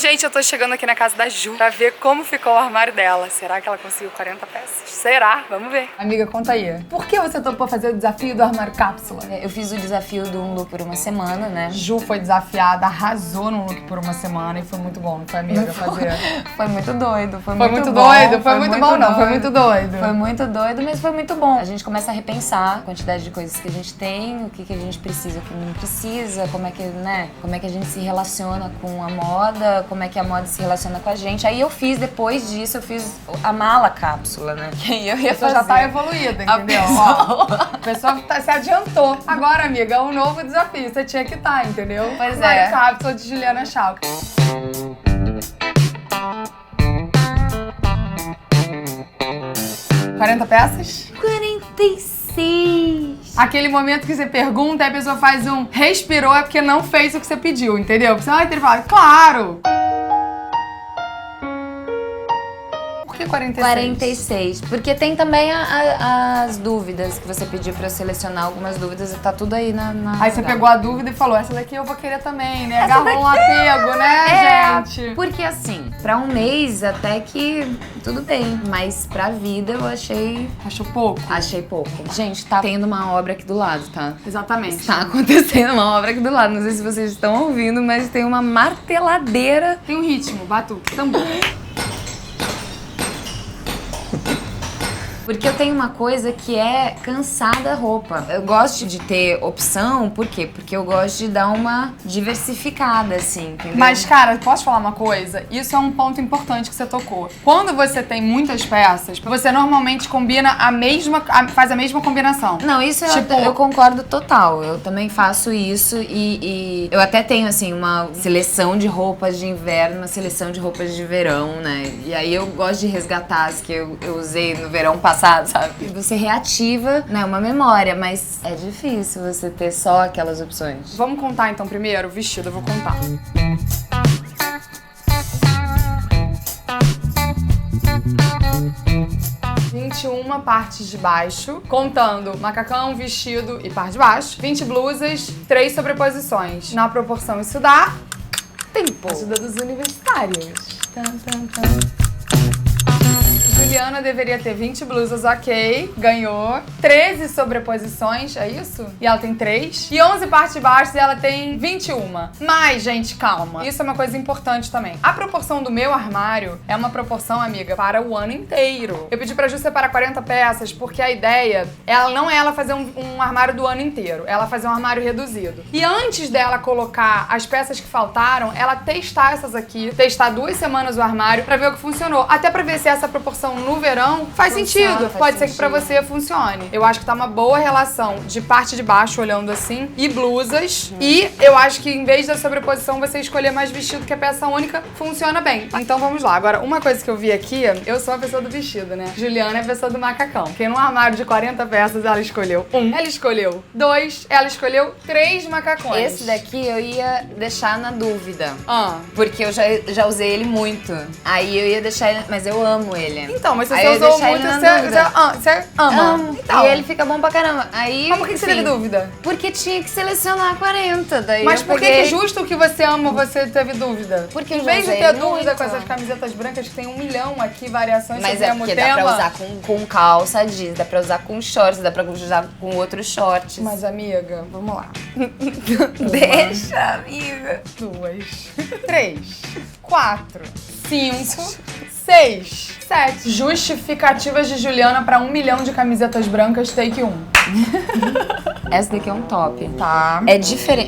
gente, eu tô chegando aqui na casa da Ju pra ver como ficou o armário dela. Será que ela conseguiu 40 peças? Será? Vamos ver. Amiga, conta aí. Por que você topou fazer o desafio do armário cápsula? Eu fiz o desafio do um look por uma semana, né? Ju foi desafiada, arrasou no look por uma semana e foi muito bom, não foi, amiga? Fazer. Foi muito doido, foi muito doido. Foi muito bom, não, foi muito doido. Foi muito doido, mas foi muito bom. A gente começa a repensar a quantidade de coisas que a gente tem, o que a gente precisa, o que não precisa, como é que, né? Como é que a gente se relaciona com a moda, como é que a moda se relaciona com a gente. Aí depois disso, eu fiz a mala cápsula, né? Que aí eu ia fazer. Já tá evoluída, entendeu? A pessoa se adiantou. Agora, amiga, é um novo desafio. Você tinha que estar, entendeu? Pois é. Armário cápsula de Juliana Schalk. $40 peças? 46. Aquele momento que você pergunta e a pessoa faz um respirou é porque não fez o que você pediu, entendeu? Você vai ter que falar, claro! Por que 46? 46. Porque tem também as dúvidas que você pediu pra eu selecionar. Algumas dúvidas e tá tudo aí na Aí você pegou a dúvida e falou, essa daqui eu vou querer também, né? Agarrou um apego, né, gente? Porque assim, pra um mês até que tudo bem. Mas pra vida eu achei... Achou pouco? Achei pouco. Gente, tá tendo uma obra aqui do lado, tá? Exatamente. Tá acontecendo uma obra aqui do lado. Não sei se vocês estão ouvindo, mas tem uma marteladeira. Tem um ritmo, batuque, tambor. Porque eu tenho uma coisa que é cansar da roupa. Eu gosto de ter opção, por quê? Porque eu gosto de dar uma diversificada, assim, entendeu? Mas, cara, posso falar uma coisa? Isso é um ponto importante que você tocou. Quando você tem muitas peças, você normalmente combina faz a mesma combinação. Não, isso tipo, eu concordo total. Eu também faço isso e eu até tenho, assim, uma seleção de roupas de inverno, uma seleção de roupas de verão, né? E aí eu gosto de resgatar as que eu usei no verão passado, sabe? Você reativa, né, uma memória, mas é difícil você ter só aquelas opções. Vamos contar então primeiro o vestido, eu vou contar. uma partes de baixo, contando macacão, vestido e par de baixo, 20 blusas, 3 sobreposições. Na proporção isso dá tempo. Ajuda dos universitários. Juliana deveria ter 20 blusas, ok, ganhou. 13 sobreposições, é isso? E ela tem 3. E 11 partes baixas e ela tem 21. Mas, gente, calma. Isso é uma coisa importante também. A proporção do meu armário é uma proporção, amiga, para o ano inteiro. Eu pedi pra Ju separar 40 peças porque a ideia, ela não é ela fazer um armário do ano inteiro. Ela fazer um armário reduzido. E antes dela colocar as peças que faltaram, ela testar essas aqui, testar 2 semanas o armário pra ver o que funcionou. Até pra ver se essa proporção no verão faz sentido. Pode ser que pra você funcione. Eu acho que tá uma boa relação de parte de baixo, olhando assim, e blusas. E eu acho que em vez da sobreposição, você escolher mais vestido, que é peça única, funciona bem. Então vamos lá. Agora, uma coisa que eu vi aqui, eu sou a pessoa do vestido, né? Juliana é a pessoa do macacão. Porque num armário de 40 peças, ela escolheu 1. Ela escolheu 2. Ela escolheu 3 macacões. Esse daqui eu ia deixar na dúvida. Porque eu já usei ele muito. Aí eu ia deixar ele, mas eu amo ele. Então, mas se você usou muito, você ama. Amo. Então. E ele fica bom pra caramba. Aí, mas por que você teve dúvida? Porque tinha que selecionar 40. Daí mas por que justo o que você ama, você teve dúvida? Porque em vez de ter dúvida com essas camisetas brancas, que tem 1 milhão aqui, variações sobre o tema. Mas é porque dá pra usar com calça jeans, dá pra usar com shorts, dá pra usar com outros shorts. Mas, amiga, vamos lá. Deixa, amiga. 2, 3, 4, 5, 6, 7. Justificativas de Juliana pra 1 milhão de camisetas brancas, take 1. Essa daqui é um top. Tá. É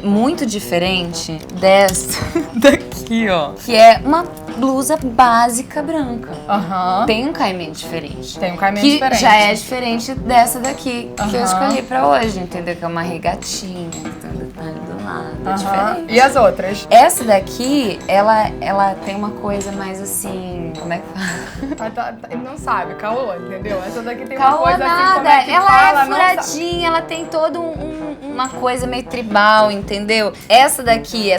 muito diferente dessa daqui, ó. Que é uma blusa básica branca. Tem um caimento diferente. Tem um caimento diferente. Que já é diferente dessa daqui que eu escolhi pra hoje, entendeu? Que é uma regatinha, do lado. É diferente. E as outras? Essa daqui, ela tem uma coisa mais assim... Como é que fala? Ele não sabe, caô, entendeu? Essa daqui tem caô uma coisa nada. assim, como é que ela fala? É furadinha, ela tem toda uma coisa meio tribal, entendeu? Essa daqui,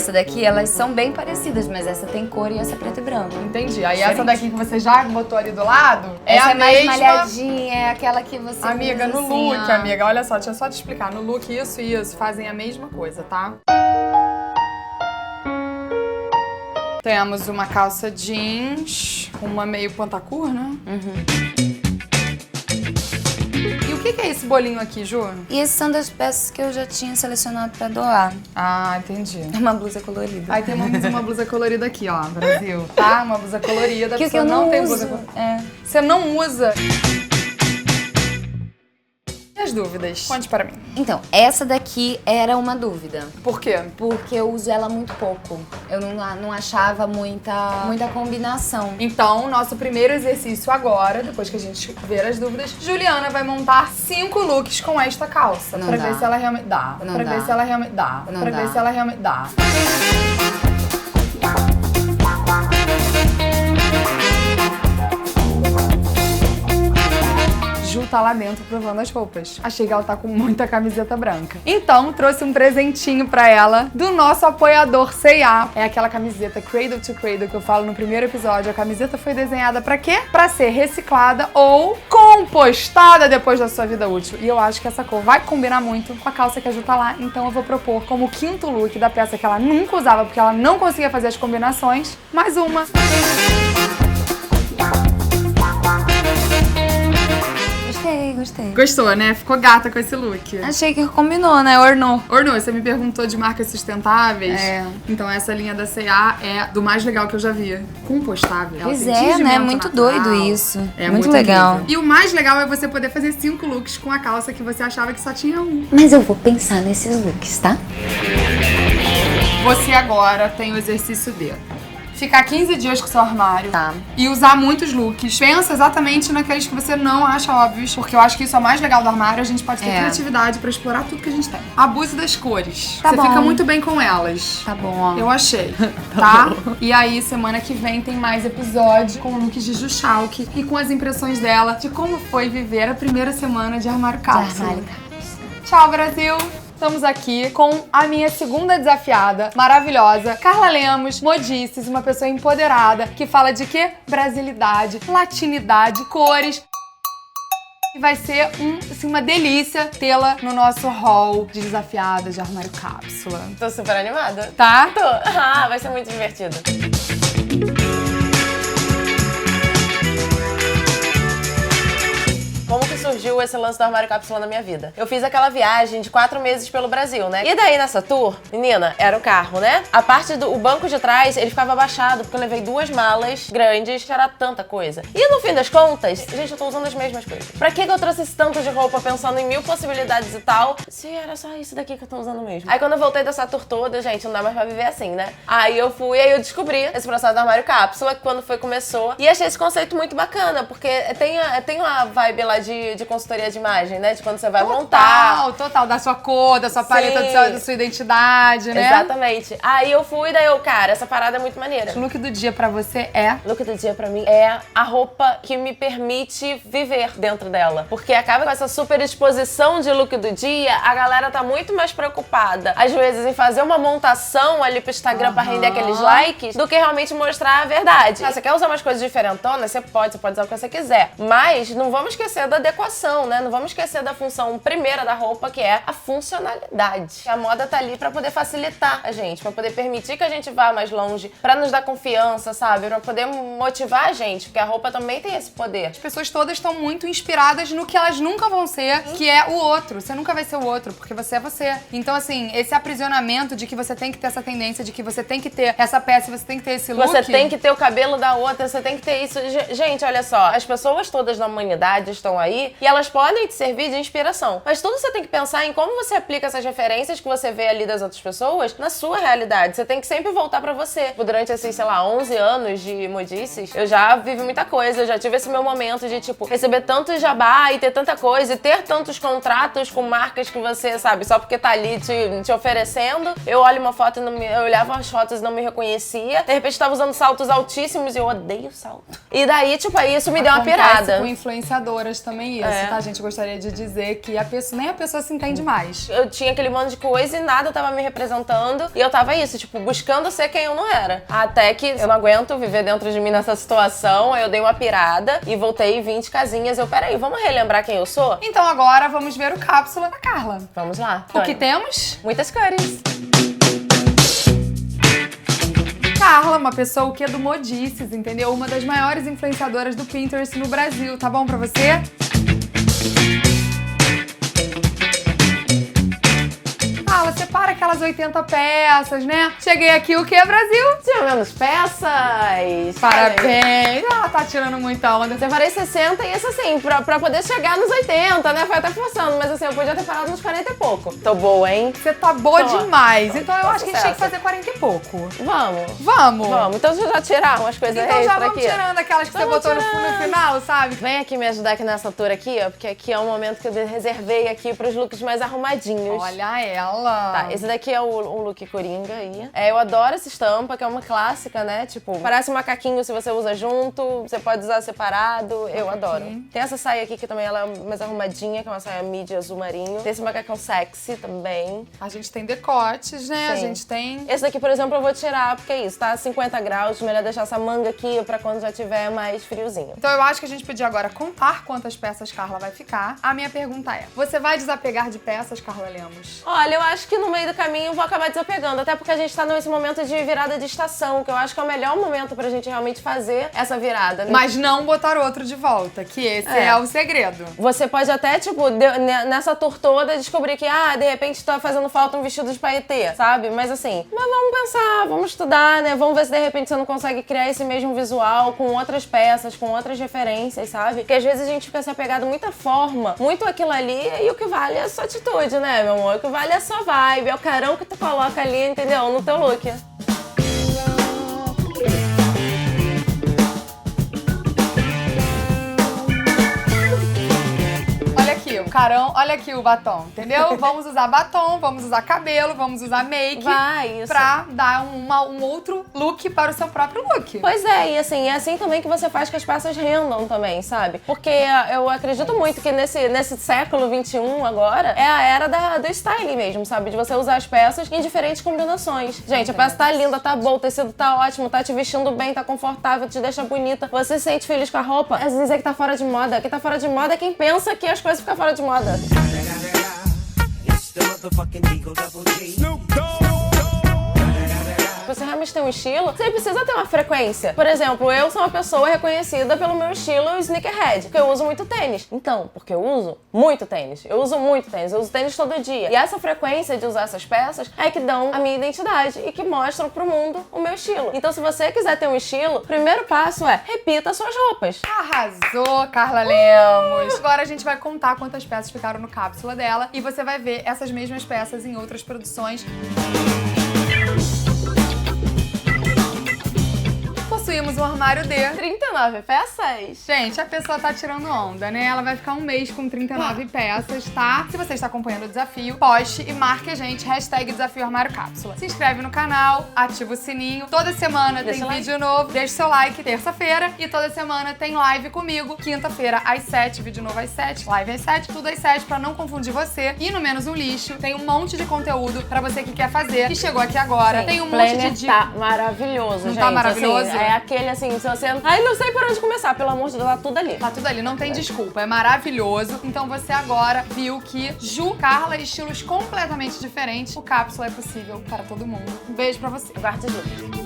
elas são bem parecidas, mas essa tem cor e essa é preto e branco. Entendi. Aí essa daqui que você já botou ali do lado, essa é a mais mesma... malhadinha, é aquela que você amiga, usa no assim, look, amiga, olha só, deixa eu só te explicar. No look, isso e isso fazem a mesma coisa, tá? Temos uma calça jeans, uma meio pantacur, né? E o que é esse bolinho aqui, Ju? E essas são das peças que eu já tinha selecionado pra doar. Ah, entendi. É uma blusa colorida. Aí temos uma blusa colorida aqui, ó, Brasil. Tá? Uma blusa colorida. Que eu não tem uso. blusa colorida. Você não usa. E as dúvidas? Conte para mim. Então, essa daqui era uma dúvida. Por quê? Porque eu uso ela muito pouco. Eu não achava muita combinação. Então, nosso primeiro exercício agora, depois que a gente ver as dúvidas, Juliana vai montar 5 looks com esta calça. Não pra dá. ver se ela realmente dá. Não pra dá. ver se ela realmente dá. Não pra dá. ver se ela realmente dá. Ju tá lá dentro provando as roupas. Achei que ela tá com muita camiseta branca. Então, trouxe um presentinho pra ela do nosso apoiador C&A. É aquela camiseta Cradle to Cradle que eu falo no primeiro episódio. A camiseta foi desenhada pra quê? Pra ser reciclada ou compostada depois da sua vida útil. E eu acho que essa cor vai combinar muito com a calça que a Ju tá lá. Então eu vou propor como quinto look da peça que ela nunca usava porque ela não conseguia fazer as combinações. Mais uma. Gostei. Gostou, né? Ficou gata com esse look. Achei que combinou, né? Ornou. Ornu, você me perguntou de marcas sustentáveis. É. Então essa linha da C&A é do mais legal que eu já vi. Compostável. Ela Pois tem é, né? tingimento Muito natural. doido isso. É muito legal. incrível. E o mais legal é você poder fazer 5 looks com a calça que você achava que só tinha um. Mas eu vou pensar nesses looks, tá? Você agora tem o exercício de ficar 15 dias com o seu armário. Tá. E usar muitos looks. Pensa exatamente naqueles que você não acha óbvios, porque eu acho que isso é o mais legal do armário. A gente pode ter criatividade pra explorar tudo que a gente tem. Abuse das cores. Tá você bom. fica muito bem com elas. Tá bom, ó. Eu achei, tá? E aí, semana que vem tem mais episódio com looks de Ju Schalke e com as impressões dela de como foi viver a primeira semana de armário cápsula. Tchau, Brasil! Estamos aqui com a minha segunda desafiada, maravilhosa, Carla Lemos, modices, uma pessoa empoderada, que fala de quê? Brasilidade, latinidade, cores. E vai ser uma delícia tê-la no nosso hall de desafiadas de armário cápsula. Tô super animada. Tá? Tô. Ah, vai ser muito divertido. Como que surgiu esse lance do armário cápsula na minha vida? Eu fiz aquela viagem de 4 meses pelo Brasil, né? E daí nessa tour, menina, era o carro, né? A parte do banco de trás, ele ficava abaixado, porque eu levei 2 malas grandes, era tanta coisa. E no fim das contas, gente, eu tô usando as mesmas coisas. Pra que eu trouxe esse tanto de roupa pensando em 1000 possibilidades e tal, se era só isso daqui que eu tô usando mesmo? Aí quando eu voltei dessa tour toda, gente, não dá mais pra viver assim, né? Aí eu descobri esse processo do armário cápsula, quando começou, e achei esse conceito muito bacana, porque tem uma vibe lá de consultoria de imagem, né? De quando você vai montar. Total, da sua cor, da sua paleta, da sua identidade, né? Exatamente. Aí cara, essa parada é muito maneira. O look do dia pra você é? Look do dia pra mim é a roupa que me permite viver dentro dela. Porque acaba com essa super exposição de look do dia, a galera tá muito mais preocupada, às vezes, em fazer uma montação ali pro Instagram pra render aqueles likes, do que realmente mostrar a verdade. Você quer usar umas coisas diferentonas? Você pode usar o que você quiser. Mas não vamos esquecer da adequação, né? Não vamos esquecer da função primeira da roupa, que é a funcionalidade. A moda tá ali pra poder facilitar a gente, pra poder permitir que a gente vá mais longe, pra nos dar confiança, sabe? Pra poder motivar a gente, porque a roupa também tem esse poder. As pessoas todas estão muito inspiradas no que elas nunca vão ser, que é o outro. Você nunca vai ser o outro, porque você é você. Então, assim, esse aprisionamento de que você tem que ter essa tendência, de que você tem que ter essa peça, você tem que ter esse look. Você tem que ter o cabelo da outra, você tem que ter isso. Gente, olha só, as pessoas todas da humanidade estão aí e elas podem te servir de inspiração. Mas tudo você tem que pensar em como você aplica essas referências que você vê ali das outras pessoas na sua realidade. Você tem que sempre voltar pra você. Durante esses, 11 anos de modices, eu já vivi muita coisa, eu já tive esse meu momento de, receber tanto jabá e ter tanta coisa e ter tantos contratos com marcas que você, sabe, só porque tá ali te oferecendo. Eu olho uma foto e eu olhava as fotos e não me reconhecia. De repente tava usando saltos altíssimos e eu odeio salto. E daí, aí isso me deu uma pirada. Com influenciadoras também isso, tá, gente? Eu gostaria de dizer que nem a pessoa se entende mais. Eu tinha aquele monte de coisa e nada tava me representando. E eu tava buscando ser quem eu não era. Até que eu não aguento viver dentro de mim nessa situação. Eu dei uma pirada e voltei 20 casinhas. Peraí, vamos relembrar quem eu sou? Então agora vamos ver o cápsula da Carla. Vamos lá. O que temos? Muitas cores. Carla, uma pessoa que é do Modices, entendeu? Uma das maiores influenciadoras do Pinterest no Brasil, tá bom pra você? Carla, separa aquelas 80 peças, né? Cheguei aqui, o que, Brasil? Tinha menos peças. Parabéns! Ela tá tirando muita onda. Separei 60 e isso assim, pra poder chegar nos 80, né? Foi até forçando, mas assim, eu podia ter parado nos 40 e pouco. Tô boa, hein? Você tá boa Tô. demais. Então eu acho que a gente tinha que Sucesso. fazer 40 e pouco. Vamos. Vamos? Vamos. Então deixa eu já tirar umas coisas Então já extra vamos aqui. tirando aquelas que você Vamos botou no tirando. final, sabe? Vem aqui me ajudar aqui nessa tour aqui, ó, porque aqui é um momento que eu reservei aqui pros looks mais arrumadinhos. Olha ela. Tá, esse daqui é o look coringa aí. Eu adoro essa estampa, que é uma clássica, né? Tipo, parece um macaquinho se você usa junto, você pode usar separado, eu adoro. Tem essa saia aqui que também ela é mais arrumadinha, que é uma saia midi azul marinho. Tem esse macacão sexy também. A gente tem decotes, né? A Sim. gente tem... Esse daqui, por exemplo, eu vou tirar, porque é isso, tá 50 graus, melhor deixar essa manga aqui pra quando já tiver mais friozinho. Então eu acho que a gente podia agora contar quantas peças Carla vai ficar. A minha pergunta é, você vai desapegar de peças, Carla Lemos? Olha, eu acho que no meio do caminho eu vou acabar desapegando, até porque a gente tá nesse momento de virada de estação, que eu acho que é o melhor momento pra gente realmente fazer essa virada, né? Mas não botar outro de volta, que esse é o segredo. Você pode até, tipo, nessa tour toda descobrir que, de repente tá fazendo falta um vestido de paetê, sabe? Mas assim, vamos pensar, vamos estudar, né? Vamos ver se de repente você não consegue criar esse mesmo visual com outras peças, com outras referências, sabe? Porque às vezes a gente fica se apegado muito à forma, muito aquilo ali, e o que vale é a sua atitude, né, meu amor? O que vale é a sua vibe, é o carão que tu coloca ali, entendeu? No teu look. Carão, olha aqui o batom, entendeu? Vamos usar batom, vamos usar cabelo, vamos usar make Isso. pra dar um outro look para o seu próprio look. Pois é, e assim, é assim também que você faz que as peças rendam também, sabe? Porque eu acredito muito que nesse século XXI agora, é a era do styling mesmo, sabe? De você usar as peças em diferentes combinações. Gente, a peça tá linda, tá boa, o tecido tá ótimo, tá te vestindo bem, tá confortável, te deixa bonita. Você se sente feliz com a roupa, às vezes é que tá fora de moda. Quem tá fora de moda é quem pensa que as coisas ficam fora de moda. Você realmente tem um estilo, você precisa ter uma frequência. Por exemplo, eu sou uma pessoa reconhecida pelo meu estilo sneakerhead, porque eu uso muito tênis. Então, porque eu uso muito tênis. Eu uso muito tênis, eu uso tênis todo dia. E essa frequência de usar essas peças é que dão a minha identidade e que mostram pro mundo o meu estilo. Então, se você quiser ter um estilo, o primeiro passo é repita suas roupas. Arrasou, Carla Lemos! Agora a gente vai contar quantas peças ficaram no cápsula dela e você vai ver essas mesmas peças em outras produções. Possuímos um armário de 39 peças? Gente, a pessoa tá tirando onda, né? Ela vai ficar um mês com 39 peças, tá? Se você está acompanhando o desafio, poste e marque a gente, #desafio armário cápsula. Se inscreve no canal, ativa o sininho. Toda semana tem vídeo novo, deixa seu like, terça-feira. E toda semana tem live comigo, quinta-feira às 7, vídeo novo às 7, live às 7, tudo às 7, pra não confundir você. E no Menos um Lixo, tem um monte de conteúdo pra você que quer fazer, que chegou aqui agora. Sim, Tem um monte de dicas. Tá maravilhoso, Não gente. tá maravilhoso? Assim, é aquele assim, se você... Ai, não sei por onde começar, pelo amor de Deus, tá tudo ali. Tá tudo ali, não tem desculpa, é maravilhoso. Então você agora viu que Ju, Carla, estilos completamente diferentes. O cápsula é possível para todo mundo. Um beijo pra você. Guarda de